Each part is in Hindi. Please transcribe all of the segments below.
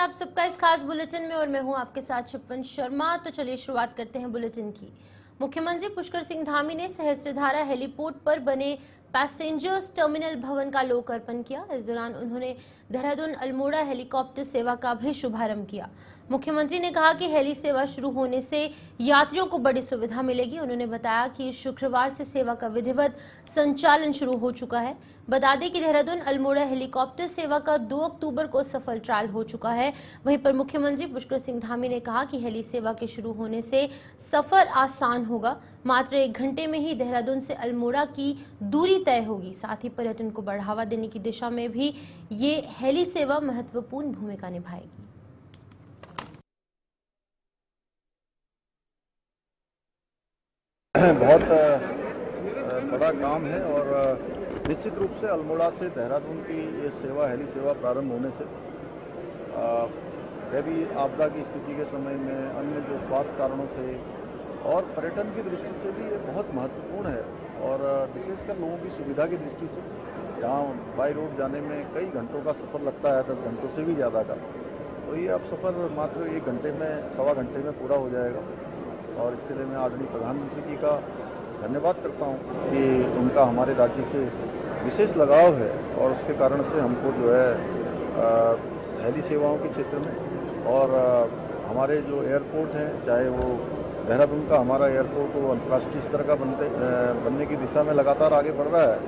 आप सबका इस खास बुलेटिन में और मैं हूं आपके साथ शिपवन शर्मा। तो चलिए शुरुआत करते हैं बुलेटिन की। मुख्यमंत्री पुष्कर सिंह धामी ने सहस्त्रधारा हेलीपोर्ट पर बने पैसेंजर्स टर्मिनल भवन का लोकार्पण किया। इस दौरान उन्होंने देहरादून अल्मोड़ा हेलीकॉप्टर सेवा का भी शुभारंभ किया। मुख्यमंत्री ने कहा कि हेली सेवा शुरू होने से यात्रियों को बड़ी सुविधा मिलेगी। उन्होंने बताया कि शुक्रवार से सेवा का विधिवत संचालन शुरू हो चुका है। बता दें कि देहरादून अल्मोड़ा हेलीकॉप्टर सेवा का 2 अक्टूबर को सफल ट्रायल हो चुका है। वहीं पर मुख्यमंत्री पुष्कर सिंह धामी ने कहा कि हेली सेवा के शुरू होने से सफर आसान होगा। मात्र 1 घंटे में ही देहरादून से अल्मोड़ा की दूरी तय होगी। साथ ही पर्यटन को बढ़ावा देने की दिशा में भी ये हेली सेवा महत्वपूर्ण भूमिका निभाएगी। बहुत बड़ा काम है और निश्चित रूप से अल्मोड़ा से देहरादून की ये सेवा हेली सेवा प्रारंभ होने से दैवीय आपदा की स्थिति के समय में अन्य जो स्वास्थ्य कारणों से और पर्यटन की दृष्टि से भी ये बहुत महत्वपूर्ण है और विशेषकर लोगों की सुविधा की दृष्टि से जहाँ बाई रोड जाने में कई घंटों का सफ़र लगता है, 10 घंटों से भी ज़्यादा का, तो ये अब सफ़र मात्र 1 घंटे में, सवा घंटे में पूरा हो जाएगा। और इसके लिए मैं आदरणीय प्रधानमंत्री जी का धन्यवाद करता हूँ कि उनका हमारे राज्य से विशेष लगाव है और उसके कारण से हमको जो है हेली सेवाओं के क्षेत्र में और हमारे जो एयरपोर्ट हैं, चाहे वो देहरादून का हमारा एयरपोर्ट वो अंतर्राष्ट्रीय स्तर का बनने की दिशा में लगातार आगे बढ़ रहा है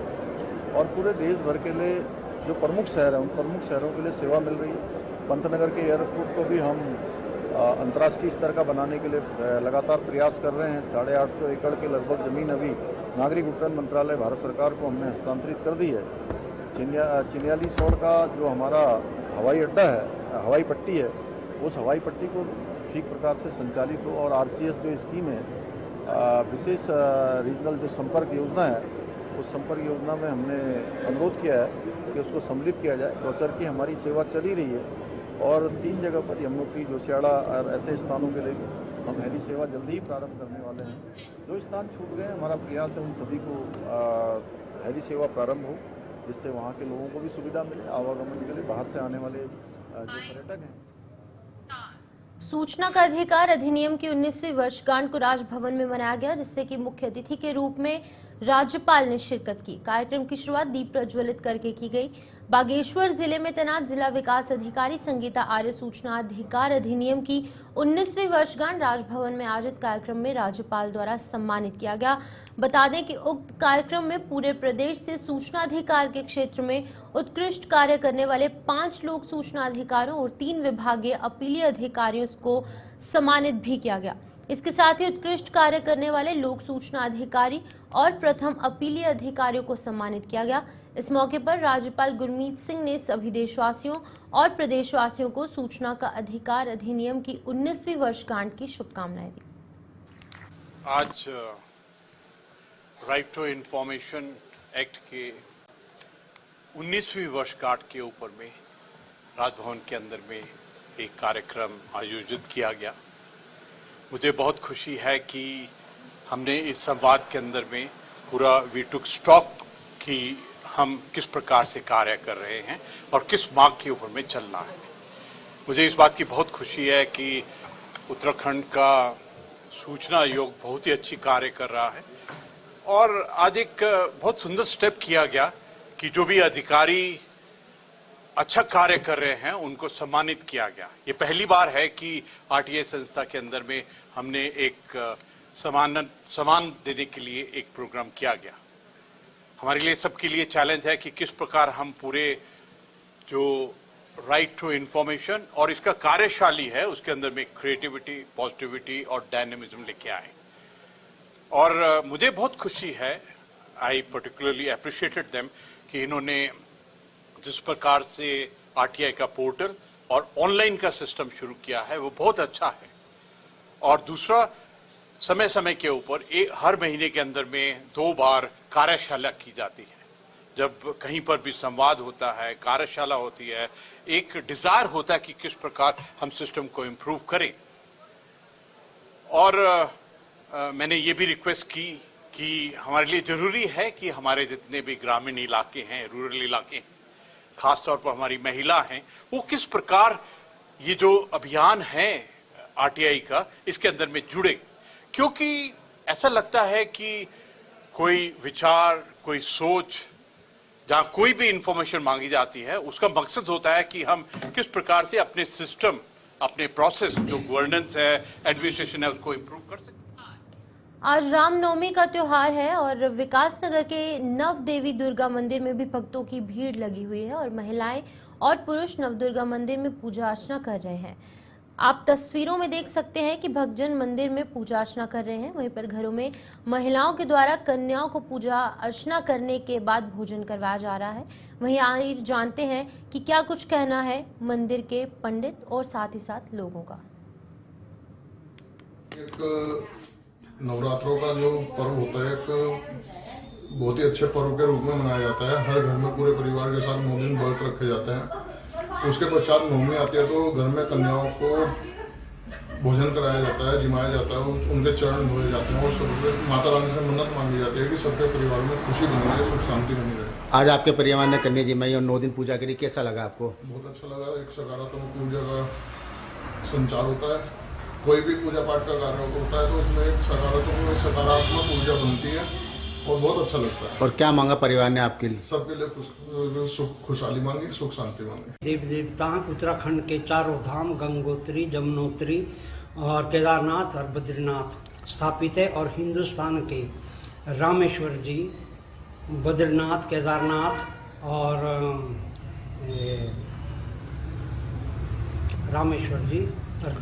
और पूरे देश भर के लिए जो प्रमुख शहर हैं उन प्रमुख शहरों के लिए सेवा मिल रही है। पंतनगर के एयरपोर्ट को भी हम अंतर्राष्ट्रीय स्तर का बनाने के लिए लगातार प्रयास कर रहे हैं। 850 एकड़ के लगभग ज़मीन अभी नागरिक उड्डयन मंत्रालय भारत सरकार को हमने हस्तांतरित कर दी है। चिन्यालीसौड़ का जो हमारा हवाई अड्डा है, हवाई पट्टी है, उस हवाई पट्टी को ठीक प्रकार से संचालित हो और RCS जो स्कीम है, विशेष रीजनल जो संपर्क योजना है, उस संपर्क योजना में हमने अनुरोध किया है कि उसको सम्मिलित किया जाए। गौचर की हमारी सेवा चली रही है और 3 जगह पर यमुनोत्री, जोशियाड़ा और ऐसे स्थानों के लिए हम हेली सेवा जल्दी ही प्रारंभ करने वाले हैं। जो स्थान छूट गए, हमारा प्रयास है उन सभी को हेली सेवा प्रारंभ हो, जिससे वहाँ के लोगों को भी सुविधा मिले, आवागमन के लिए बाहर से आने वाले जो पर्यटक हैं। सूचना का अधिकार अधिनियम की 19वीं वर्षगांठ को राजभवन में मनाया गया, जिससे कि मुख्य अतिथि के रूप में राज्यपाल ने शिरकत की। कार्यक्रम की शुरुआत दीप प्रज्वलित करके की गई। बागेश्वर जिले में तैनात जिला विकास अधिकारी संगीता आर्य सूचना अधिकार अधिनियम की 19वीं वर्षगांठ राजभवन में आयोजित कार्यक्रम में राज्यपाल द्वारा सम्मानित किया गया। बता दें कि उक्त कार्यक्रम में पूरे प्रदेश से सूचना अधिकार के क्षेत्र में उत्कृष्ट कार्य करने वाले 5 लोक सूचना अधिकारियों और 3 विभागीय अपीलीय अधिकारियों को सम्मानित भी किया गया। इसके साथ ही उत्कृष्ट कार्य करने वाले लोक सूचना अधिकारी और प्रथम अपीलीय अधिकारियों को सम्मानित किया गया। इस मौके पर राज्यपाल गुरमीत सिंह ने सभी देशवासियों और प्रदेशवासियों को सूचना का अधिकार अधिनियम की 19वीं वर्षगांठ की शुभकामनाएं दी। आज राइट टू इंफॉर्मेशन एक्ट के 19वीं वर्षगांठ के ऊपर में राजभवन के अंदर में एक कार्यक्रम आयोजित किया गया। मुझे बहुत खुशी है कि हमने इस संवाद के अंदर में पूरा वी टुक स्टॉक की हम किस प्रकार से कार्य कर रहे हैं और किस मार्ग के ऊपर में चलना है। मुझे इस बात की बहुत खुशी है कि उत्तराखंड का सूचना आयोग बहुत ही अच्छी कार्य कर रहा है और आज एक बहुत सुंदर स्टेप किया गया कि जो भी अधिकारी अच्छा कार्य कर रहे हैं उनको सम्मानित किया गया। ये पहली बार है कि RTI संस्था के अंदर में हमने एक सम्मान देने के लिए एक प्रोग्राम किया गया। हमारे लिए सबके लिए चैलेंज है कि किस प्रकार हम पूरे जो राइट टू इंफॉर्मेशन और इसका कार्यशाली है उसके अंदर में क्रिएटिविटी, पॉजिटिविटी और डायनेमिज्म लेके आए। और मुझे बहुत खुशी है, आई पर्टिकुलरली अप्रिशिएटेड देम कि इन्होंने जिस प्रकार से RTI का पोर्टल और ऑनलाइन का सिस्टम शुरू किया है वो बहुत अच्छा है। और दूसरा, समय समय के ऊपर हर महीने के अंदर में 2 बार कार्यशाला की जाती है। जब कहीं पर भी संवाद होता है, कार्यशाला होती है, एक डिजायर होता है कि किस प्रकार हम सिस्टम को इम्प्रूव करें। और मैंने ये भी रिक्वेस्ट की कि हमारे लिए जरूरी है कि हमारे जितने भी ग्रामीण इलाके हैं, रूरल इलाके हैं, खासतौर पर हमारी महिला हैं, वो किस प्रकार ये जो अभियान है आरटीआई का, इसके अंदर में जुड़े, क्योंकि ऐसा लगता है कि कोई विचार, कोई सोच, जहां कोई भी इंफॉर्मेशन मांगी जाती है, उसका मकसद होता है कि हम किस प्रकार से अपने सिस्टम, अपने प्रोसेस, जो गवर्नेंस है, एडमिनिस्ट्रेशन है, उसको इंप्रूव कर सकते हैं। आज रामनवमी का त्योहार है और विकासनगर के नव देवी दुर्गा मंदिर में भी भक्तों की भीड़ लगी हुई है और महिलाएं और पुरुष नव दुर्गा मंदिर में पूजा अर्चना कर रहे हैं। आप तस्वीरों में देख सकते हैं कि भक्तजन मंदिर में पूजा अर्चना कर रहे हैं। वहीं पर घरों में महिलाओं के द्वारा कन्याओं को पूजा अर्चना करने के बाद भोजन करवाया जा रहा है। वहीं आइए जानते हैं कि क्या कुछ कहना है मंदिर के पंडित और साथ ही साथ लोगों का। एक नवरात्रों का जो पर्व होता है, एक बहुत ही अच्छे पर्व के रूप में मनाया जाता है। हर घर में पूरे परिवार के साथ 9 दिन व्रत रखे जाते हैं। उसके पश्चात नवमी आती है तो घर में कन्याओं को भोजन कराया जाता है, जिमाया जाता है, उनके चरण धोए जाते हैं और सबसे माता रानी से मन्नत मांगी जाती है कि सबके परिवार में खुशी बनी रहे, सुख शांति बनी रहे। आज आपके परिवार ने कन्या जिमाई और 9 दिन पूजा करी, कैसा लगा आपको? बहुत अच्छा लगा। एक सकारात्मक ऊर्जा का संचार होता है। कोई भी पूजा पाठ का कार्य होता है तो उसमें एक सकारात्मक ऊर्जा बनती है और बहुत अच्छा लगता है। और क्या मांगा परिवार ने आपके लिए? सबके लिए खुशहाली मांगी, सुख शांति मांगी। देवी देवता उत्तराखंड के चारों धाम गंगोत्री, जमुनोत्री और केदारनाथ और बद्रीनाथ स्थापित है और हिंदुस्तान के रामेश्वर जी, बद्रीनाथ, केदारनाथ और रामेश्वर जी और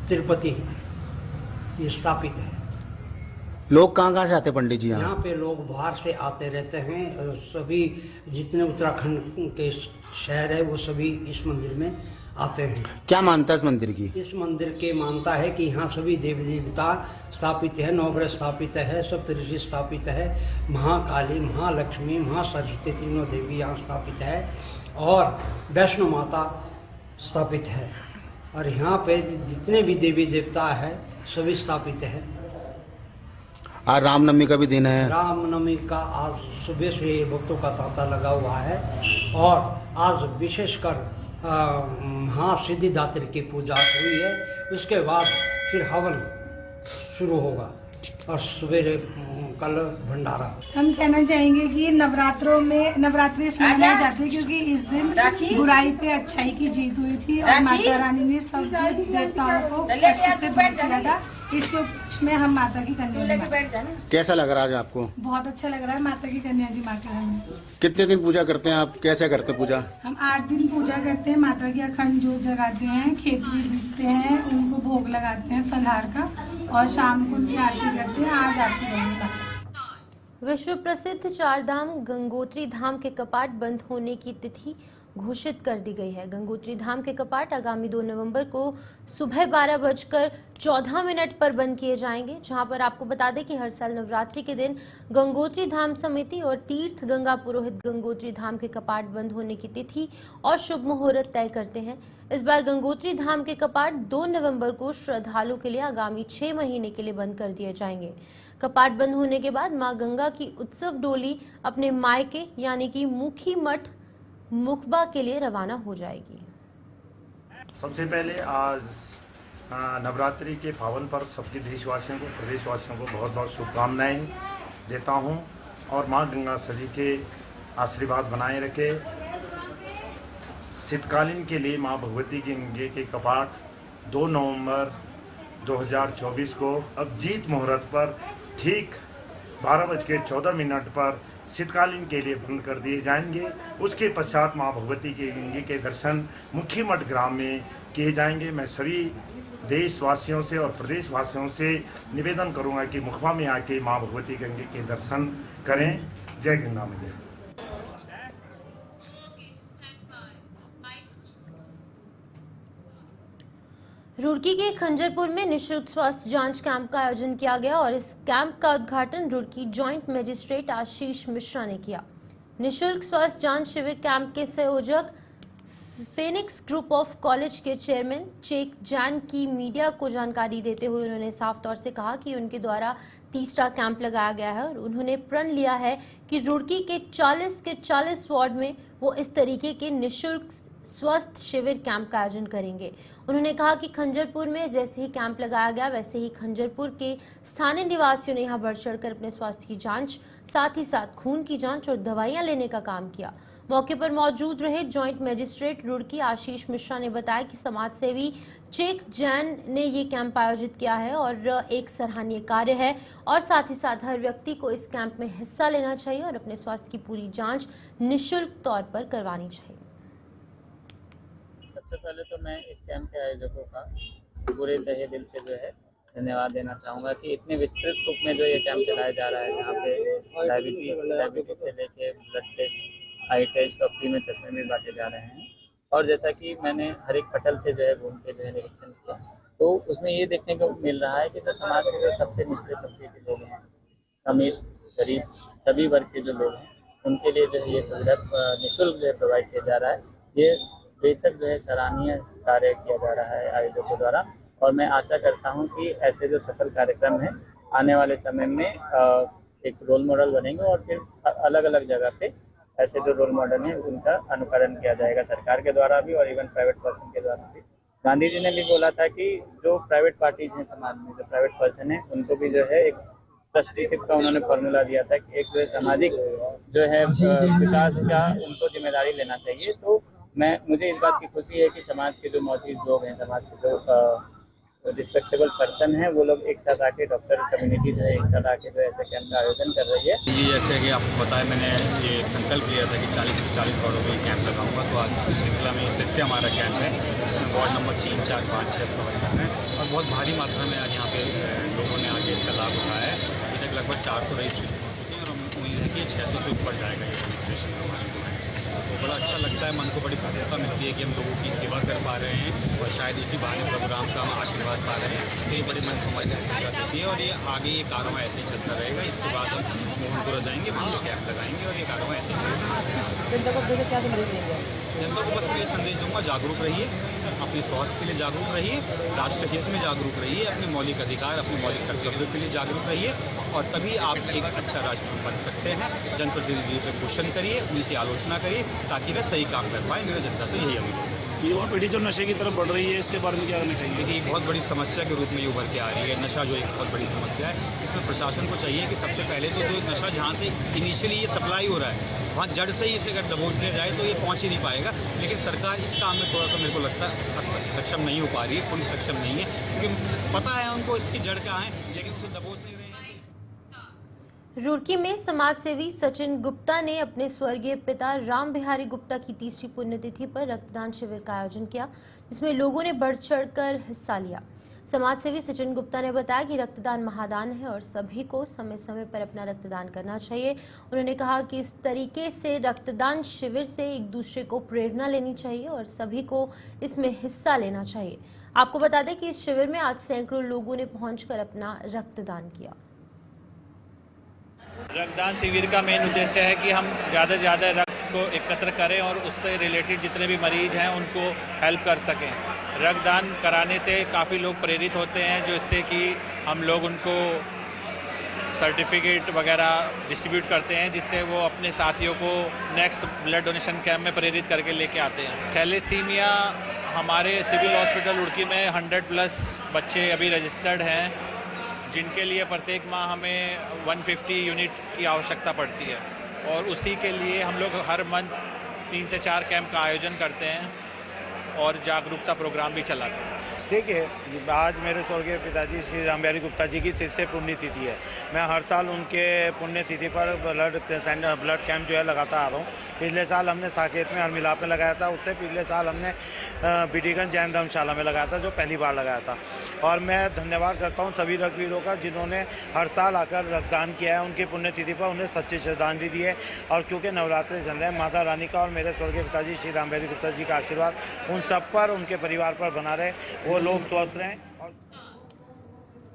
तिरुपति ये स्थापित है। लोग कहाँ से आते पंडित जी? यहाँ पे लोग बाहर से आते रहते हैं। सभी जितने उत्तराखंड के शहर है वो सभी इस मंदिर में आते हैं। क्या मानता है इस मंदिर की? इस मंदिर के मानता है कि यहाँ सभी देवी देवता स्थापित है, नवग्रह स्थापित है, सप्तऋषि स्थापित है, महाकाली, महालक्ष्मी, महासरस्वती तीनों देवी यहाँ स्थापित है और वैष्णो माता स्थापित है। और यहाँ पे जितने भी देवी देवता है सभी स्थापित है। आज रामनवमी का भी दिन है। रामनवमी का आज सुबह से भक्तों का तांता लगा हुआ है और आज विशेषकर महासिद्धिदात्री की पूजा हुई है। उसके बाद फिर हवन शुरू होगा और सवेरे कल भंडारा। हम कहना चाहेंगे कि नवरात्रों में नवरात्रि इसलिए मनाई जाती है क्योंकि इस दिन बुराई पे अच्छाई की जीत हुई थी और माता रानी ने सब देवताओं को कष्ट से दूर किया था। इस उपलक्ष्य में हम माता की कन्या जी। कैसा लग रहा है आज आपको? बहुत अच्छा लग रहा है। माता की कन्या जी माता रानी। कितने दिन पूजा करते हैं आप? कैसे करते हैं पूजा? हम 8 दिन पूजा करते हैं। माता की अखंड जोत जगाते हैं, खेतली बीजते हैं, उनको भोग लगाते हैं फलहार का और शाम को उनकी आरती करते हैं। आज आरती करेंगे। विश्व प्रसिद्ध चारधाम गंगोत्री धाम के कपाट बंद होने की तिथि घोषित कर दी गई है। गंगोत्री धाम के कपाट आगामी 2 नवंबर को सुबह 12:14 पर बंद किए जाएंगे। जहां पर आपको बता दें कि हर साल नवरात्रि के दिन गंगोत्री धाम समिति और तीर्थ गंगा पुरोहित गंगोत्री धाम के कपाट बंद होने की तिथि और शुभ मुहूर्त तय करते हैं। इस बार गंगोत्री धाम के कपाट 2 नवंबर को श्रद्धालु के लिए आगामी 6 महीने के लिए बंद कर दिए जाएंगे। कपाट बंद होने के बाद मां गंगा की उत्सव डोली अपने मायके यानी कि मुखी मठ मुखबा के लिए रवाना हो जाएगी। सबसे पहले आज नवरात्रि के पावन पर सबके देशवासियों को, प्रदेशवासियों को बहुत बहुत शुभकामनाएं देता हूं और मां गंगा सभी के आशीर्वाद बनाए रखे। शीतकालीन के लिए मां भगवती की गंगे के कपाट 2 नवंबर 2024 को अभिजीत मुहूर्त पर ठीक 12:14 पर शीतकालीन के लिए बंद कर दिए जाएंगे। उसके पश्चात मां भगवती के गंगे के दर्शन मुखी मठ ग्राम में किए जाएंगे। मैं सभी देशवासियों से और प्रदेशवासियों से निवेदन करूंगा कि मुखबा में आके मां भगवती गंगे के दर्शन करें। जय गंगा मैया। रुड़की के खंजरपुर में निःशुल्क स्वास्थ्य जांच कैंप का आयोजन किया गया और इस कैंप का उद्घाटन रुड़की जॉइंट मजिस्ट्रेट आशीष मिश्रा ने किया। निःशुल्क स्वास्थ्य जांच शिविर कैंप के संयोजक फेनिक्स ग्रुप ऑफ कॉलेज के चेयरमैन चेक जैन की मीडिया को जानकारी देते हुए उन्होंने साफ तौर से कहा कि उनके द्वारा तीसरा कैंप लगाया गया है और उन्होंने प्रण लिया है कि रुड़की के 40 वार्ड में वो इस तरीके के निःशुल्क स्वस्थ शिविर कैंप का आयोजन करेंगे। उन्होंने कहा कि खंजरपुर में जैसे ही कैंप लगाया गया वैसे ही खंजरपुर के स्थानीय निवासियों ने यहां बढ़ चढ़कर अपने स्वास्थ्य की जांच, साथ ही साथ खून की जांच और दवाइयां लेने का काम किया। मौके पर मौजूद रहे जॉइंट मजिस्ट्रेट रुड़की आशीष मिश्रा ने बताया कि समाजसेवी चेक जैन ने ये कैंप आयोजित किया है और एक सराहनीय कार्य है और साथ ही साथ हर व्यक्ति को इस कैंप में हिस्सा लेना चाहिए और अपने स्वास्थ्य की पूरी जांच निःशुल्क तौर पर करवानी चाहिए। सबसे पहले तो मैं इस कैंप के आयोजकों का पूरे तहे दिल से जो है धन्यवाद देना चाहूँगा कि इतने विस्तृत रूप में जो ये कैंप चलाया जा रहा है, यहाँ पे डायबिटीज से लेके ब्लड टेस्ट, आई टेस्ट और फ्री में चश्मे भी बांटे जा रहे हैं। और जैसा कि मैंने हर एक पटल से जो है घूम के जो है निरीक्षण किया, तो उसमें ये देखने को मिल रहा है कि जो समाज के जो सबसे निचले तबके के लोग हैं, अमीर गरीब सभी वर्ग के जो लोग हैं, उनके लिए जो है ये सुविधा निःशुल्क जो है प्रोवाइड किया जा रहा है। ये बेशक जो है सराहनीय कार्य किया जा रहा है आयोजकों द्वारा और मैं आशा करता हूं कि ऐसे जो सफल कार्यक्रम हैं आने वाले समय में एक रोल मॉडल बनेंगे और फिर अलग अलग जगह पे ऐसे जो रोल मॉडल हैं उनका अनुकरण किया जाएगा, सरकार के द्वारा भी और इवन प्राइवेट पर्सन के द्वारा भी। गांधी जी ने भी बोला था कि जो प्राइवेट पार्टीज हैं समाज में, जो प्राइवेट पर्सन है, उनको भी जो है एक ट्रस्टीशिप का उन्होंने फॉर्मूला दिया था कि एक जो है सामाजिक जो है विकास का उनको जिम्मेदारी लेना चाहिए। तो मुझे इस बात की खुशी है कि समाज के जो मौजूद लोग हैं, समाज के जो रिस्पेक्टेबल पर्सन हैं, वो लोग एक साथ आके डॉक्टर कम्युनिटी जो है एक साथ आके जो ऐसे कैंप का आयोजन कर रही है। जी, जैसे कि आपको पता है, मैंने ये संकल्प लिया था कि 40 के 40 वार्डों में कैंप लगाऊंगा, तो आज इस श्रृंखला में तृतीय हमारा कैंप है, इसमें वार्ड नंबर 3, 4, 5, 6 कवर करना है और बहुत भारी मात्रा में आज यहाँ पे लोगों ने आगे इसका लाभ उठाया है। अभी तक लगभग 400 रजिस्ट्रेशन हो चुके हैं और हम उम्मीद है कि 600 से ऊपर जाएगा ये रजिस्ट्रेशन हमारे जो है। तो बड़ा अच्छा लगता है, मन को बड़ी प्रसन्नता मिलती है कि हम लोगों की सेवा कर पा रहे हैं और शायद इसी बहाने प्रोग्राम का हम आशीर्वाद पा रहे हैं। तो ये बड़ी मन को हमारी प्रसन्नता देती है और ये आगे ये कार्यक्रम ऐसे ही चलता रहेगा। इसके बाद हम मोहनपुरा जाएंगे, वहाँ पे कैंप लगाएंगे और ये कार्यक्रम ऐसे ही चलेगा। जनता को क्या संदेश देंगे? जनता को बस ये संदेश दूंगा, जागरूक रहिए, अपने स्वास्थ्य के लिए जागरूक रहिए, राष्ट्र हित में जागरूक रहिए, अपने मौलिक अधिकार, अपने मौलिक कर्तव्यों के लिए जागरूक रहिए और तभी आप एक अच्छा राष्ट्र बन सकते हैं। जनप्रतिनिधियों से क्वेश्चन करिए, उनकी आलोचना करिए ताकि वे सही काम कर पाए। मेरा जनता से यही अनुरोध है। युवा पीढ़ी जो नशे की तरफ बढ़ रही है, इसके बारे में क्या करना चाहिए? देखिए, एक बहुत बड़ी समस्या के रूप में ये उभर के आ रही है। नशा जो एक बहुत बड़ी समस्या है, इसमें प्रशासन को चाहिए कि सबसे पहले तो जो नशा जहाँ से इनिशियली ये सप्लाई हो रहा है, वहाँ जड़ से ही इसे अगर दबोच लिया जाए तो ये पहुँच ही नहीं पाएगा। लेकिन सरकार इस काम में थोड़ा सा मेरे को लगता है सक्षम नहीं हो पा रही है, पूर्ण सक्षम नहीं है, क्योंकि पता है उनको इसकी जड़ कहाँ है, लेकिन उसे दबोच नहीं रहे हैं। रुड़की में समाजसेवी सचिन गुप्ता ने अपने स्वर्गीय पिता राम बिहारी गुप्ता की 3री पुण्यतिथि पर रक्तदान शिविर का आयोजन किया, जिसमें लोगों ने बढ़ चढ़कर हिस्सा लिया। समाजसेवी सचिन गुप्ता ने बताया कि रक्तदान महादान है और सभी को समय समय पर अपना रक्तदान करना चाहिए। उन्होंने कहा कि इस तरीके से रक्तदान शिविर से एक दूसरे को प्रेरणा लेनी चाहिए और सभी को इसमें हिस्सा लेना चाहिए। आपको बता दें कि इस शिविर में आज सैकड़ों लोगों ने पहुंचकर अपना रक्तदान किया। रक्तदान शिविर का मेन उद्देश्य है कि हम ज़्यादा से ज़्यादा रक्त को एकत्र करें और उससे रिलेटेड जितने भी मरीज हैं उनको हेल्प कर सकें। रक्तदान कराने से काफ़ी लोग प्रेरित होते हैं, जो इससे कि हम लोग उनको सर्टिफिकेट वगैरह डिस्ट्रीब्यूट करते हैं, जिससे वो अपने साथियों को नेक्स्ट ब्लड डोनेशन कैंप में प्रेरित करके लेके आते हैं। थैलेसीमिया हमारे सिविल हॉस्पिटल रुड़की में 100+ बच्चे अभी रजिस्टर्ड हैं, जिनके लिए प्रत्येक माह हमें 150 यूनिट की आवश्यकता पड़ती है और उसी के लिए हम लोग हर मंथ 3 से 4 कैंप का आयोजन करते हैं और जागरूकता प्रोग्राम भी चलाते हैं। देखिए, आज मेरे स्वर्गीय पिताजी श्री राम बिहारी गुप्ता जी की 3री पुण्यतिथि है। मैं हर साल उनके पुण्यतिथि पर ब्लड कैंप जो है लगाता आ रहा हूँ। पिछले साल हमने साकेत में हरमिलाप में लगाया था, उससे पिछले साल हमने बीडीगंज जैन धर्मशाला में लगाया था, जो पहली बार लगाया था। और मैं धन्यवाद करता हूँ सभी रक्तवीरों का, जिन्होंने हर साल आकर रक्तदान किया है। उनकी पुण्यतिथि पर उन्हें सच्ची श्रद्धांजलि दी है। और क्योंकि नवरात्रि चल रहे हैं, माता रानी का और मेरे स्वर्गीय पिताजी श्री राम बिहारी गुप्ता जी का आशीर्वाद उन सब पर, उनके परिवार पर बना रहे, वो लोग स्वस्थ रहें।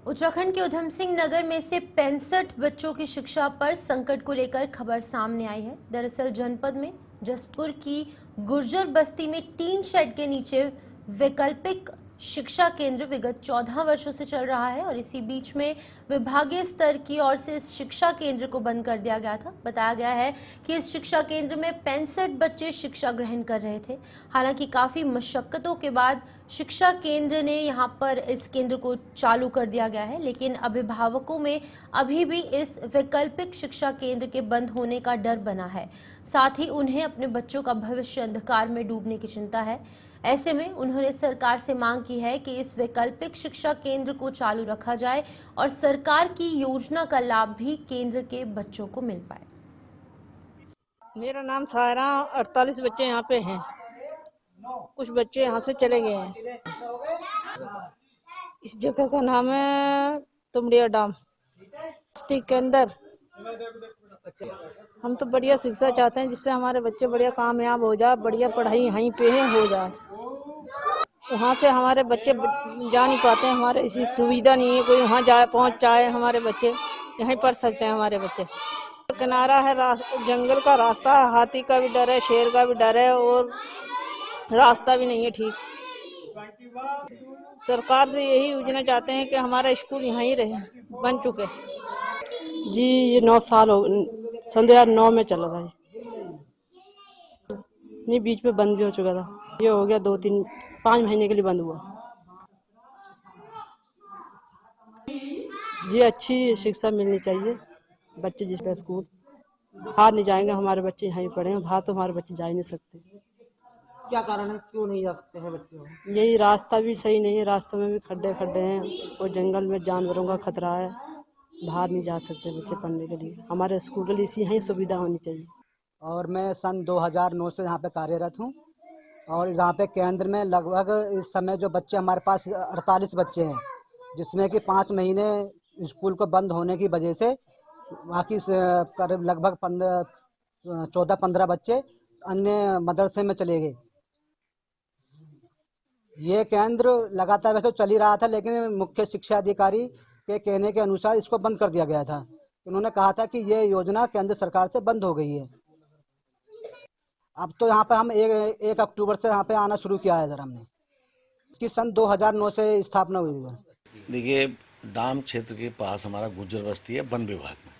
उत्तराखंड के उधम सिंह नगर में से 65 बच्चों की शिक्षा पर संकट को लेकर खबर सामने आई है। दरअसल जनपद में जसपुर की गुर्जर बस्ती में टीन शेड के नीचे वैकल्पिक शिक्षा केंद्र विगत 14 वर्षों से चल रहा है और इसी बीच में विभागीय स्तर की ओर से इस शिक्षा केंद्र को बंद कर दिया गया था। बताया गया है कि इस शिक्षा केंद्र में 65 बच्चे शिक्षा ग्रहण कर रहे थे। हालांकि काफी मशक्कतों के बाद शिक्षा केंद्र ने यहां पर इस केंद्र को चालू कर दिया गया है, लेकिन अभिभावकों में अभी भी इस वैकल्पिक शिक्षा केंद्र के बंद होने का डर बना है। साथ ही उन्हें अपने बच्चों का भविष्य अंधकार में डूबने की चिंता है। ऐसे में उन्होंने सरकार से मांग की है कि इस वैकल्पिक शिक्षा केंद्र को चालू रखा जाए और सरकार की योजना का लाभ भी केंद्र के बच्चों को मिल पाए। मेरा नाम सायरा, 48 बच्चे यहाँ पे हैं। कुछ बच्चे यहाँ से चले गए हैं। इस जगह का नाम है तुमड़िया डाम के अंदर। हम तो बढ़िया शिक्षा चाहते हैं जिससे हमारे बच्चे बढ़िया कामयाब हो जाए, बढ़िया पढ़ाई यहीं पे हो जाए। वहाँ से हमारे बच्चे जा नहीं पाते हैं, हमारे इसी सुविधा नहीं है कोई वहाँ जाए पहुँच जाए। हमारे बच्चे यहीं पढ़ सकते हैं। हमारे बच्चे किनारा है, जंगल का रास्ता है, हाथी का भी डर है, शेर का भी डर है और रास्ता भी नहीं है ठीक। सरकार से यही योजना चाहते हैं कि हमारा स्कूल यहीं रहे, बन चुके। जी ये 9 साल हो, सन 2009 में चला था ये बीच में बंद भी हो चुका था। ये हो गया 2-3-5 महीने के लिए बंद हुआ। जी अच्छी शिक्षा मिलनी चाहिए, बच्चे जिस तरह स्कूल बाहर नहीं जाएंगे, हमारे बच्चे यहीं पढ़े, बाहर तो हमारे बच्चे जा ही नहीं सकते। क्या कारण है, क्यों नहीं जा सकते हैं बच्चे? यही रास्ता भी सही नहीं है, रास्तों में भी खड्डे हैं और जंगल में जानवरों का खतरा है, बाहर नहीं जा सकते बच्चे पढ़ने के लिए। हमारे स्कूल के लिए इसी यहीं सुविधा होनी चाहिए। और मैं सन 2009 से यहाँ पे कार्यरत हूँ और यहाँ पे केंद्र में लगभग इस समय जो बच्चे हमारे पास 48 बच्चे हैं, जिसमें कि 5 महीने स्कूल को बंद होने की वजह से बाकी करीब लगभग 14-15 बच्चे अन्य मदरसे में चले गए। ये केंद्र लगातार वैसे तो चल ही रहा था, लेकिन मुख्य शिक्षा अधिकारी के कहने के अनुसार इसको बंद कर दिया गया था। उन्होंने कहा था कि ये योजना केंद्र सरकार से बंद हो गई है। अब तो यहाँ पे हम 1 अक्टूबर से यहाँ पे आना शुरू किया है सर हमने, कि सन 2009 से स्थापना हुई है। देखिए डाम क्षेत्र के पास हमारा गुज्जर बस्ती है वन विभाग में,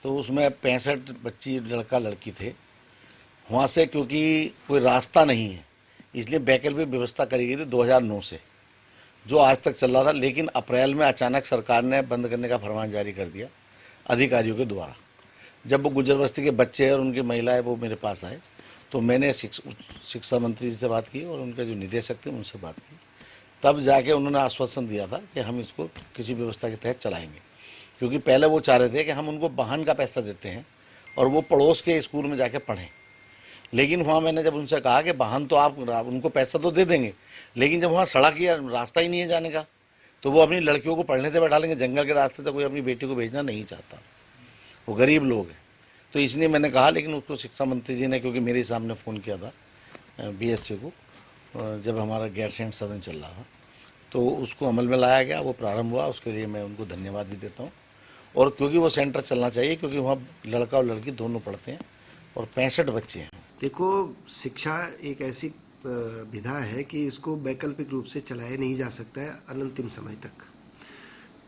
तो उसमें 65 बच्ची लड़का लड़की थे। वहाँ से क्योंकि कोई रास्ता नहीं है इसलिए वैकल्पिक व्यवस्था करी गई थी 2009 से, जो आज तक चल रहा था। लेकिन अप्रैल में अचानक सरकार ने बंद करने का फरमान जारी कर दिया अधिकारियों के द्वारा। जब वो गुज्जर बस्ती के बच्चे और उनकी महिलाएं वो मेरे पास आए तो मैंने शिक्षा मंत्री जी से बात की और उनके जो निदेशक थे उनसे बात की। तब जाके उन्होंने आश्वासन दिया था कि हम इसको किसी व्यवस्था के तहत चलाएंगे, क्योंकि पहले वो चाह रहे थे कि हम उनको वाहन का पैसा देते हैं और वो पड़ोस के स्कूल में जाके पढ़ें। लेकिन वहाँ मैंने जब उनसे कहा कि वाहन तो आप उनको पैसा तो दे देंगे, लेकिन जब वहाँ सड़क या रास्ता ही नहीं है जाने का, तो वो अपनी लड़कियों को पढ़ने से बैठा लेंगे। जंगल के रास्ते से कोई अपनी बेटी को भेजना नहीं चाहता, वो गरीब लोग हैं। तो इसलिए मैंने कहा, लेकिन उसको शिक्षा मंत्री जी ने, क्योंकि मेरे सामने फ़ोन किया था BSC को जब हमारा गैरसैंण सदन चल रहा था, तो उसको अमल में लाया गया, वो प्रारंभ हुआ। उसके लिए मैं उनको धन्यवाद भी देता हूँ। और क्योंकि वो सेंटर चलना चाहिए, क्योंकि वहाँ लड़का और लड़की दोनों पढ़ते हैं और 65 बच्चे हैं। देखो, शिक्षा एक ऐसी विधा है कि इसको वैकल्पिक रूप से चलाया नहीं जा सकता है अनंतिम समय तक।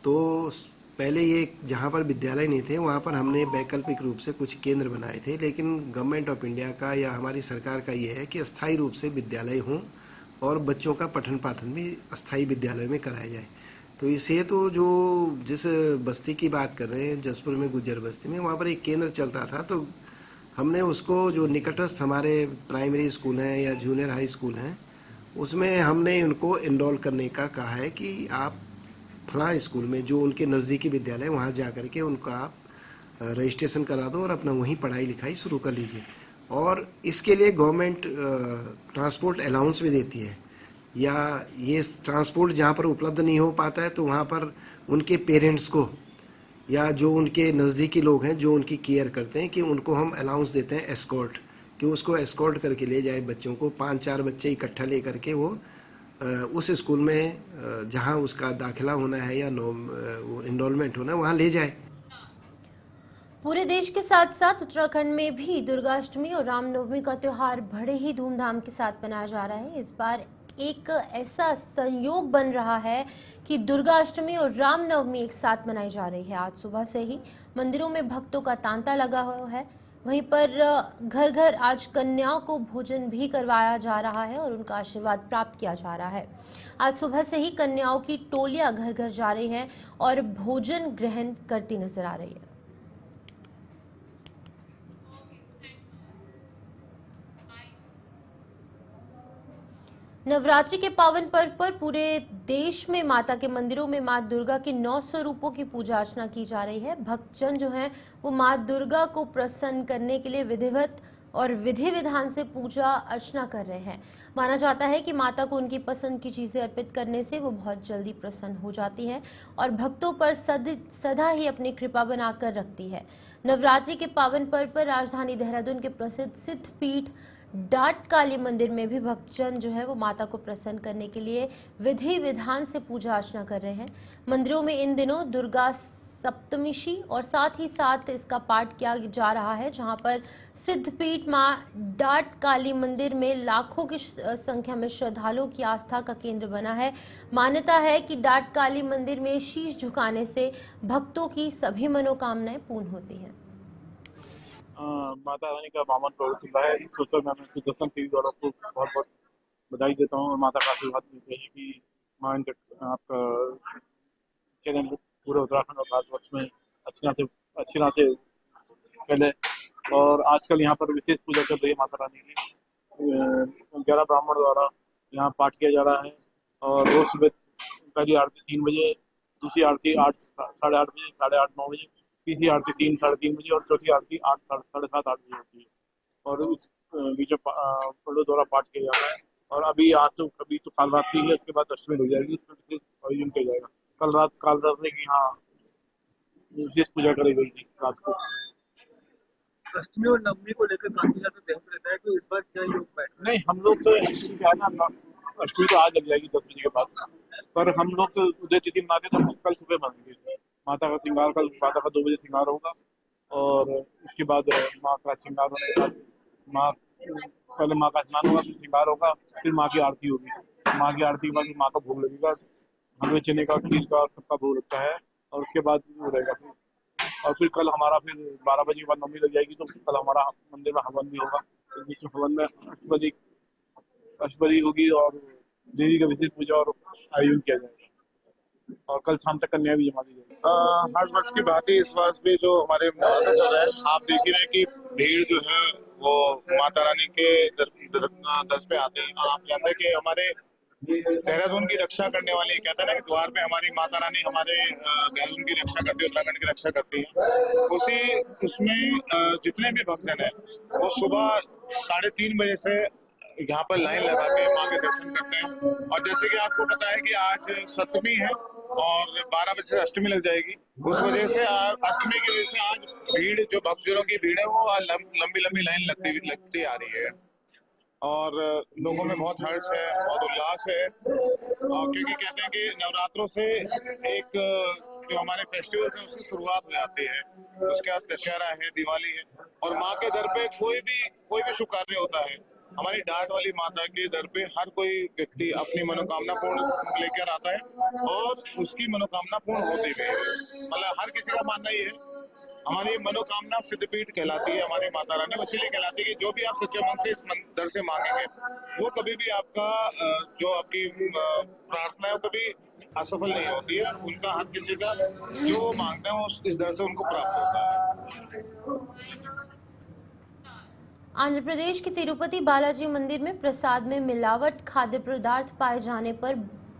तो पहले ये जहाँ पर विद्यालय नहीं थे वहाँ पर हमने वैकल्पिक रूप से कुछ केंद्र बनाए थे, लेकिन गवर्नमेंट ऑफ इंडिया का या हमारी सरकार का ये है कि अस्थायी रूप से विद्यालय हों और बच्चों का पठन पाठन भी अस्थायी विद्यालय में कराया जाए। तो इसे तो जो जिस बस्ती की बात कर रहे हैं, जसपुर में गुज्जर बस्ती में, वहाँ पर एक केंद्र चलता था, तो हमने उसको जो निकटस्थ हमारे प्राइमरी स्कूल हैं या जूनियर हाई स्कूल हैं, उसमें हमने उनको एनरोल करने का कहा है कि आप फलां स्कूल में जो उनके नज़दीकी विद्यालय वहाँ जा कर के उनका आप रजिस्ट्रेशन करा दो और अपना वहीं पढ़ाई लिखाई शुरू कर लीजिए। और इसके लिए गवर्नमेंट ट्रांसपोर्ट अलाउंस भी देती है, या ये ट्रांसपोर्ट जहाँ पर उपलब्ध नहीं हो पाता है तो वहाँ पर उनके पेरेंट्स को या जो उनके नज़दीकी लोग हैं जो उनकी केयर करते हैं, कि उनको हम अलाउंस देते हैं एस्कॉर्ट, कि उसको एस्कॉर्ट करके ले जाए बच्चों को। 5-4 बच्चे इकट्ठा ले करके वो उस स्कूल में जहां उसका दाखिला होना है या एनरोलमेंट होना है वहां ले जाए। पूरे देश के साथ साथ उत्तराखंड में भी दुर्गाष्टमी और रामनवमी का त्योहार बड़े ही धूमधाम के साथ मनाया जा रहा है। इस बार एक ऐसा संयोग बन रहा है कि दुर्गा अष्टमी और रामनवमी एक साथ मनाई जा रही है। आज सुबह से ही मंदिरों में भक्तों का तांता लगा हुआ है। वहीं पर घर घर आज कन्याओं को भोजन भी करवाया जा रहा है और उनका आशीर्वाद प्राप्त किया जा रहा है। आज सुबह से ही कन्याओं की टोलियां घर घर जा रही हैं और भोजन ग्रहण करती नजर आ रही है। नवरात्रि के पावन पर्व पर पूरे देश में माता के मंदिरों में मां दुर्गा के 9 स्वरूपों की पूजा अर्चना की जा रही है। भक्तजन जो हैं वो मां दुर्गा को प्रसन्न करने के लिए विधिवत और विधि विधान से पूजा अर्चना कर रहे हैं। माना जाता है कि माता को उनकी पसंद की चीजें अर्पित करने से वो बहुत जल्दी प्रसन्न हो जाती है और भक्तों पर सदा ही अपनी कृपा बनाकर रखती है। नवरात्रि के पावन पर्व पर राजधानी देहरादून के प्रसिद्ध सिद्ध पीठ डाट काली मंदिर में भी भक्तजन जो है वो माता को प्रसन्न करने के लिए विधि विधान से पूजा अर्चना कर रहे हैं। मंदिरों में इन दिनों दुर्गा सप्तमीशी और साथ ही साथ इसका पाठ किया जा रहा है, जहां पर सिद्धपीठ मां डाट काली मंदिर में लाखों की संख्या में श्रद्धालुओं की आस्था का केंद्र बना है। मान्यता है कि डाट काली मंदिर में शीश झुकाने से भक्तों की सभी मनोकामनाएं पूर्ण होती हैं। माता रानी का वामन पर्व चल रहा है। इस अवसर में मैं सुदर्शन टीवी वालों को बहुत बहुत बधाई देता हूँ और माता का आशीर्वाद देते हैं कि मां आपका चैनल पूरे उत्तराखंड और भारतवर्ष में अच्छी तरह से फैले। और आजकल यहाँ पर विशेष पूजा चल रही है माता रानी की। 11 ब्राह्मण द्वारा यहाँ पाठ किया जा रहा है और रोज सुबह पहली आरती 3 बजे, दूसरी आरती 8, साढ़े 8 बजे, 8:30, 9 बजे, तीसरी आरती 3, साढ़े 3 बजे और चौथी आरती 8, साढ़े 7, 8 बजे होती है। और इस बीच में पंडितों द्वारा पाठ किया जाता है। और अभी आज तो काल रात्रि है, उसके बाद अष्टमी लग जाएगी, इसमें आयोजन किया जाएगा। काल रात में यहाँ विशेष पूजा करी गई थी रात को। अष्टमी और नवमी को लेकर काफी ज्यादा बहस रहता है, तो इस बार क्या योग बैठ? नहीं, हम लोग तो एक्चुअली क्या है ना, अष्टमी तो आज लग जाएगी 10 बजे के बाद, पर हम लोग तो उदय तिथि मनाते तो हम कल सुबह मनाएंगे। माता का श्रृंगार कल माता का 2 बजे श्रृंगार होगा और उसके बाद माँ का श्रृंगार होने के बाद पहले माँ का स्नान होगा, फिर श्रृंगार होगा, फिर माँ की आरती होगी। माँ की आरती के बाद माँ का भोग लगेगा, हलवे चने का, खीर का, सबका भोग लगता है और उसके बाद वो रहेगा फिर। और फिर कल हमारा फिर 12 बजे के बाद नवमी लग जाएगी, तो कल हमारा मंदिर में हवन भी होगा, जिसमें हवन में अष्टबली होगी और देवी का विशेष पूजा और आयोजन किया जाएगा और कल शाम तक कन्या भी जमा दी जाएगी। हर वर्ष की बात ही इस वर्ष भी जो हमारे नवरात्र चल रहा है, आप देख ही रहे हैं कि भीड़ जो है वो माता रानी के दर पे आती है। और आप जानते हैं कि हमारे देहरादून की रक्षा करने वाली, कहते हैं ना कि द्वार पे हमारी माता रानी हमारे देहरादून की रक्षा करती है, उत्तराखंड की रक्षा करती है। उसमें जितने भी भक्तजन है वो सुबह 3:30 बजे से यहाँ पर लाइन लगा के माँ के दर्शन करते हैं। और जैसे कि आपको पता है कि आज सप्तमी है और 12 बजे से अष्टमी लग जाएगी, उस वजह से अष्टमी की वजह से आज भीड़, जो भक्तजनों की भीड़ है वो लंबी लाइन लगती आ रही है और लोगों में बहुत हर्ष है, बहुत उल्लास है। और क्योंकि कहते हैं कि नवरात्रों से एक जो हमारे फेस्टिवल्स हैं उसकी शुरुआत हो जाती है। उसके बाद दशहरा है, दिवाली है और माँ के दर पे कोई भी शुभ कार्य होता है, हमारी डाट वाली माता के दर पे हर कोई व्यक्ति अपनी मनोकामना पूर्ण लेकर आता है और उसकी मनोकामना पूर्ण होती भी है। मतलब हर किसी का मानना ये है, हमारी मनोकामना सिद्धपीठ कहलाती है हमारी माता रानी, इसीलिए कहलाती है कि जो भी आप सच्चे मन से इस दर से मांगेंगे वो कभी भी आपका जो आपकी प्रार्थना है वो कभी असफल नहीं होती है। उनका हर किसी का जो मांगते हैं वो इस दर से उनको प्राप्त होता है। आंध्र प्रदेश के तिरुपति बालाजी मंदिर में प्रसाद में मिलावट खाद्य पदार्थ पाए जाने पर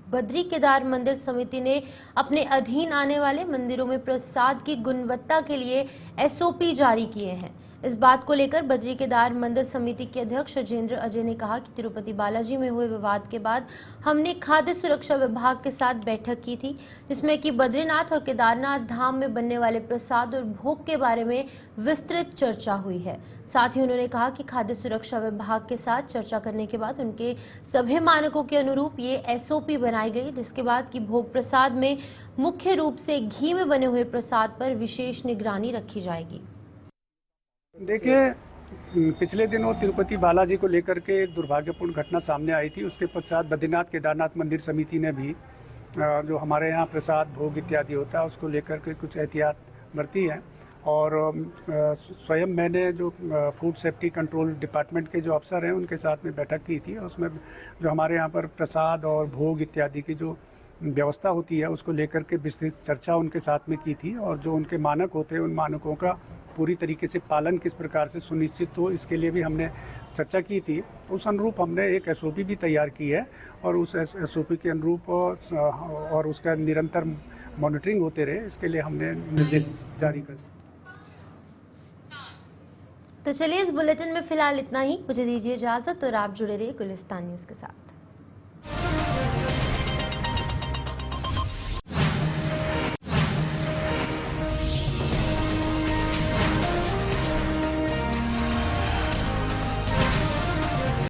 बद्री केदार मंदिर समिति ने अपने अधीन आने वाले मंदिरों में प्रसाद की गुणवत्ता के लिए SOP जारी किए हैं। इस बात को लेकर बद्री केदार मंदिर समिति के अध्यक्ष अजेंद्र अजय ने कहा कि तिरुपति बालाजी में हुए विवाद के बाद हमने खाद्य सुरक्षा विभाग के साथ बैठक की थी, जिसमें कि बद्रीनाथ और केदारनाथ धाम में बनने वाले प्रसाद और भोग के बारे में विस्तृत चर्चा हुई है। साथ ही उन्होंने कहा कि खाद्य सुरक्षा विभाग के साथ चर्चा करने के बाद उनके सभी मानकों के अनुरूप ये SOP बनाई गई, जिसके बाद कि भोग प्रसाद में मुख्य रूप से घी में बने हुए प्रसाद पर विशेष निगरानी रखी जाएगी। देखिए, पिछले दिनों तिरुपति बालाजी को लेकर के एक दुर्भाग्यपूर्ण घटना सामने आई थी। उसके पश्चात बद्रीनाथ केदारनाथ मंदिर समिति ने भी जो हमारे यहाँ प्रसाद भोग इत्यादि होता है उसको लेकर के कुछ एहतियात बरती है। और स्वयं मैंने जो फूड सेफ्टी कंट्रोल डिपार्टमेंट के जो अफसर हैं उनके साथ में बैठक की थी। उसमें जो हमारे यहाँ पर प्रसाद और भोग इत्यादि की जो व्यवस्था होती है उसको लेकर के विस्तृत चर्चा उनके साथ में की थी। और जो उनके मानक होते हैं उन मानकों का पूरी तरीके से पालन किस प्रकार से सुनिश्चित हो इसके लिए भी हमने चर्चा की थी। उस अनुरूप हमने एक SOP भी तैयार की है और उस SOP के अनुरूप और उसका निरंतर मॉनिटरिंग होते रहे इसके लिए हमने निर्देश जारी कर दिए। तो चलिए इस बुलेटिन में फिलहाल इतना ही। मुझे दीजिए इजाजत और आप जुड़े रहिए गुलिस्तान न्यूज़ के साथ।